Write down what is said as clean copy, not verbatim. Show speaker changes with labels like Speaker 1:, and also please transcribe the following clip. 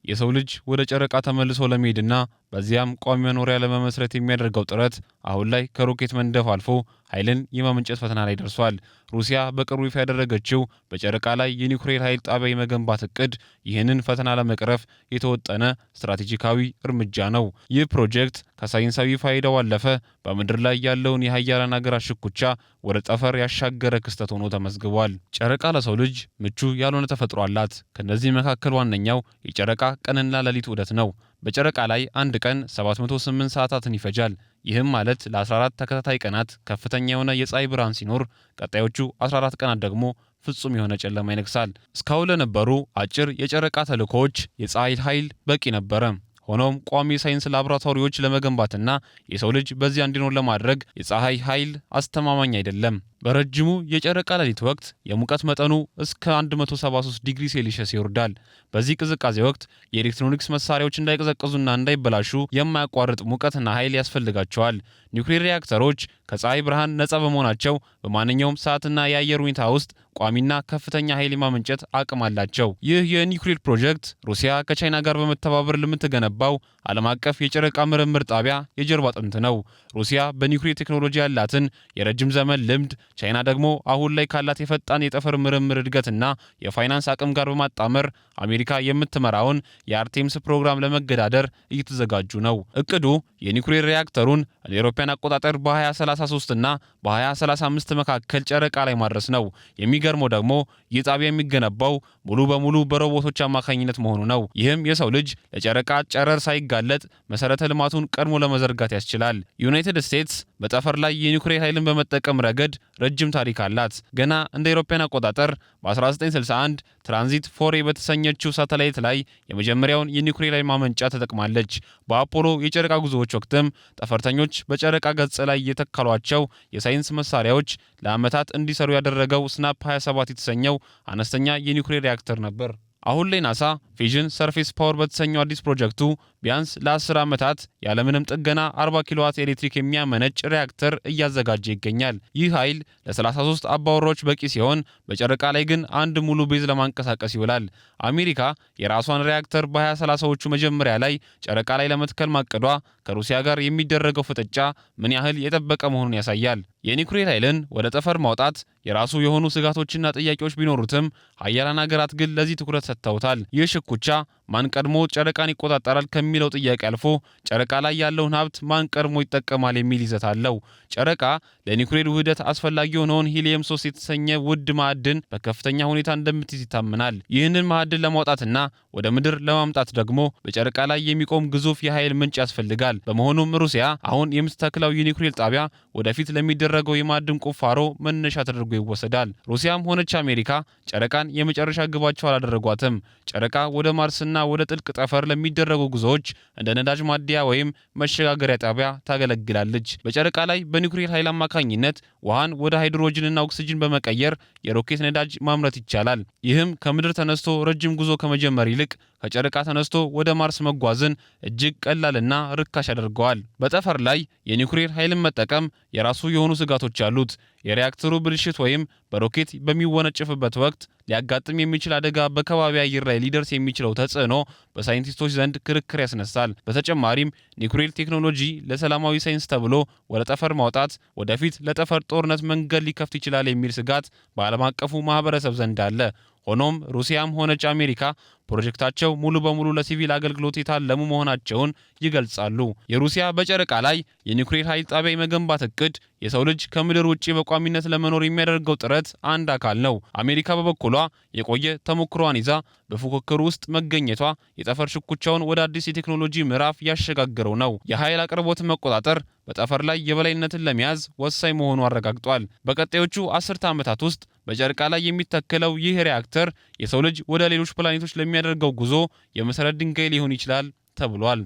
Speaker 1: የሰው ልጅ ወደ ጨረቃ ተመልሶ ለመሄድና በዚያም ቋሚ መኖሪያ ለመመስረት የሚያደርገው ጥረት አሁን ላይ ከሮኬት መንደፍ አልፎ ኃይልን የማመንጨት ፈተና ላይ ደርሷል። ሩሲያ በቅርቡ ይፋ ያደረገችው በጨረቃ ላይ የኒውክሌር ኃይል ጣቢያ የመገንባት እቅድ ይህንን ፈተና ለመቅረፍ የተወጠነ ስትራቴጂካዊ እርምጃ ነው። ይህ ፕሮጀክት ከሳይንሳዊ ፋይዳው ባለፈ በምድር ላይ ያለውን የሀያላን ሀገራት ሽኩቻ ወደ ጠፈር ያሻገረ ክስተት ሆኖ ተመዝግቧል። ጨረቃ ለሰው ልጅ ምቹ ያልሆነ ተፈጥሮ አላት። ከነዚህ መካከል ዋነኛው የጨረቃ ቀንና ሌሊት ዑደት ነው። በጨረቃ ላይ አንድ ቀን 708 ሰዓታትን ይፈጃል። ይህም ማለት ለ14 ተከታታይ ቀናት ከፍተኛ የሆነ የፀሐይ ብርሃን ሲኖር፣ ቀጣዮቹ 14 ቀናት ደግሞ ፍጹም የሆነ ጨለማ ይነግሳል። እስካሁን ለነበሩ አጭር የጨረቃ ተልእኮዎች የፀሐይ ኃይል በቂ ነበረ። ሆኖም ቋሚ ሳይንስ ላቦራቶሪዎች ለመገንባትና የሰው ልጅ በዚያ እንዲኖር ለማድረግ የፀሐይ ኃይል አስተማማኝ አይደለም። በረጅሙ የጨረቃ ሌሊት ወቅት የሙቀት መጠኑ እስከ 173 ዲግሪ ሴልሺየስ ይወርዳል። በዚህ ቅዝቃዜ ወቅት የኤሌክትሮኒክስ መሳሪያዎች እንዳይቀዘቅዙና እንዳይበላሹ የማያቋርጥ ሙቀትና ኃይል ያስፈልጋቸዋል። ኒውክሌር ሪያክተሮች ከፀሐይ ብርሃን ነፃ በመሆናቸው በማንኛውም ሰዓትና የአየር ሁኔታ ውስጥ ቋሚና ከፍተኛ ኃይል የማመንጨት አቅም አላቸው። ይህ የኒውክሌር ፕሮጀክት ሩሲያ ከቻይና ጋር በመተባበር ለምትገነባው ዓለም አቀፍ የጨረቃ ምርምር ጣቢያ የጀርባ አጥንት ነው። ሩሲያ በኒውክሌር ቴክኖሎጂ ያላትን የረጅም ዘመን ልምድ ቻይና ደግሞ አሁን ላይ ካላት የፈጣን የጠፈር ምርምር እድገትና የፋይናንስ አቅም ጋር በማጣመር አሜሪካ የምትመራውን የአርቴምስ ፕሮግራም ለመገዳደር እየተዘጋጁ ነው። እቅዱ የኒውክሌር ሪያክተሩን እንደ አውሮፓውያን አቆጣጠር በ2033 እና በ2035 መካከል ጨረቃ ላይ ማድረስ ነው። የሚገርመው ደግሞ ይህ ጣቢያ የሚገነባው ሙሉ በሙሉ በሮቦቶች አማካኝነት መሆኑ ነው። ይህም የሰው ልጅ ለጨረቃ ጨረር ሳይጋለጥ መሰረተ ልማቱን ቀድሞ ለመዘርጋት ያስችላል። ዩናይትድ ስቴትስ በጠፈር ላይ የኒውክሌር ኃይልን በመጠቀም ረገድ ረጅም ታሪክ አላት። ገና እንደ አውሮፓውያን አቆጣጠር በ1961 ትራንዚት ፎሬ በተሰኘችው ሳተላይት ላይ የመጀመሪያውን የኒውክሌር ኃይል ማመንጫ ተጠቅማለች። በአፖሎ የጨረቃ ጉዞዎች ወቅትም ጠፈርተኞች በጨረቃ ገጽ ላይ የተከሏቸው የሳይንስ መሳሪያዎች ለዓመታት እንዲሰሩ ያደረገው ስናፕ 27 የተሰኘው አነስተኛ የኒውክሌር ሪያክተር ነበር። አሁን ላይ ናሳ ፊዥን ሰርፌስ ፓወር በተሰኘው አዲስ ፕሮጀክቱ ቢያንስ ለ10 ዓመታት ያለምንም ጥገና 40 ኪሎዋት ኤሌክትሪክ የሚያመነጭ ሪያክተር እያዘጋጀ ይገኛል። ይህ ኃይል ለ33 አባወራዎች በቂ ሲሆን በጨረቃ ላይ ግን አንድ ሙሉ ቤዝ ለማንቀሳቀስ ይውላል። አሜሪካ የራሷን ሪያክተር በ2030ዎቹ መጀመሪያ ላይ ጨረቃ ላይ ለመትከል ማቀዷ ከሩሲያ ጋር የሚደረገው ፍጥጫ ምን ያህል የጠበቀ መሆኑን ያሳያል። የኒውክሌር ኃይልን ወደ ጠፈር ማውጣት የራሱ የሆኑ ስጋቶችና ጥያቄዎች ቢኖሩትም ሀያላን ሀገራት ግን ለዚህ ትኩረት ሰጥተውታል። ይህ ሽኩቻ ማን ቀድሞ ጨረቃን ይቆጣጠራል ከሚለው ጥያቄ አልፎ ጨረቃ ላይ ያለውን ሀብት ማን ቀድሞ ይጠቀማል የሚል ይዘት አለው። ጨረቃ ለኒውክሌር ውህደት አስፈላጊ የሆነውን ሂሊየም 3 የተሰኘ ውድ ማዕድን በከፍተኛ ሁኔታ እንደምትይዝ ይታመናል። ይህንን ማዕድን ለማውጣትና ወደ ምድር ለማምጣት ደግሞ በጨረቃ ላይ የሚቆም ግዙፍ የኃይል ምንጭ ያስፈልጋል። በመሆኑም ሩሲያ አሁን የምትተክለው የኒውክሌር ጣቢያ ወደፊት ለሚደረገው የማዕድን ቁፋሮ መነሻ ተደርጎ ይወሰዳል። ሩሲያም ሆነች አሜሪካ ጨረቃን የመጨረሻ ግባቸው አላደረጓትም። ጨረቃ ወደ ማርስና ወደ ጥልቅ ጠፈር ለሚደረጉ ጉዞዎች እንደ ነዳጅ ማደያ ወይም መሸጋገሪያ ጣቢያ ታገለግላለች። በጨረቃ ላይ በኒውክሌር ኃይል አማካኝነት ውሃን ወደ ሃይድሮጅንና ኦክሲጅን በመቀየር የሮኬት ነዳጅ ማምረት ይቻላል። ይህም ከምድር ተነስቶ ረጅም ጉዞ ከመጀመር ይልቅ ከጨረቃ ተነስቶ ወደ ማርስ መጓዝን እጅግ ቀላልና ርካሽ ያደርገዋል። በጠፈር ላይ የኒውክሌር ኃይልን መጠቀም የራሱ የሆኑ ስጋቶች አሉት። የሪያክተሩ ብልሽት ወይም በሮኬት በሚወነጨፍበት ወቅት ሊያጋጥም የሚችል አደጋ በከባቢ አየር ላይ ሊደርስ የሚችለው ተጽዕኖ በሳይንቲስቶች ዘንድ ክርክር ያስነሳል። በተጨማሪም ኒውክሌር ቴክኖሎጂ ለሰላማዊ ሳይንስ ተብሎ ወደ ጠፈር ማውጣት ወደፊት ለጠፈር ጦርነት መንገድ ሊከፍት ይችላል የሚል ስጋት በዓለም አቀፉ ማህበረሰብ ዘንድ አለ። ሆኖም ሩሲያም ሆነች አሜሪካ ፕሮጀክታቸው ሙሉ በሙሉ ለሲቪል አገልግሎት የታለሙ መሆናቸውን ይገልጻሉ። የሩሲያ በጨረቃ ላይ የኒውክሌር ኃይል ጣቢያ የመገንባት እቅድ የሰው ልጅ ከምድር ውጪ በቋሚነት ለመኖር የሚያደርገው ጥረት አንድ አካል ነው። አሜሪካ በበኩሏ የቆየ ተሞክሯን ይዛ በፉክክር ውስጥ መገኘቷ የጠፈር ሽኩቻውን ወደ አዲስ የቴክኖሎጂ ምዕራፍ ያሸጋገረው ነው። የኃይል አቅርቦትን መቆጣጠር በጠፈር ላይ የበላይነትን ለመያዝ ወሳኝ መሆኑ አረጋግጧል። በቀጣዮቹ 10 ዓመታት ውስጥ በጨረቃ ላይ የሚተከለው ይህ ሪያክተር የሰው ልጅ ወደ ሌሎች ፕላኔቶች ለሚያደርገው ጉዞ የመሰረት ድንጋይ ሊሆን ይችላል ተብሏል።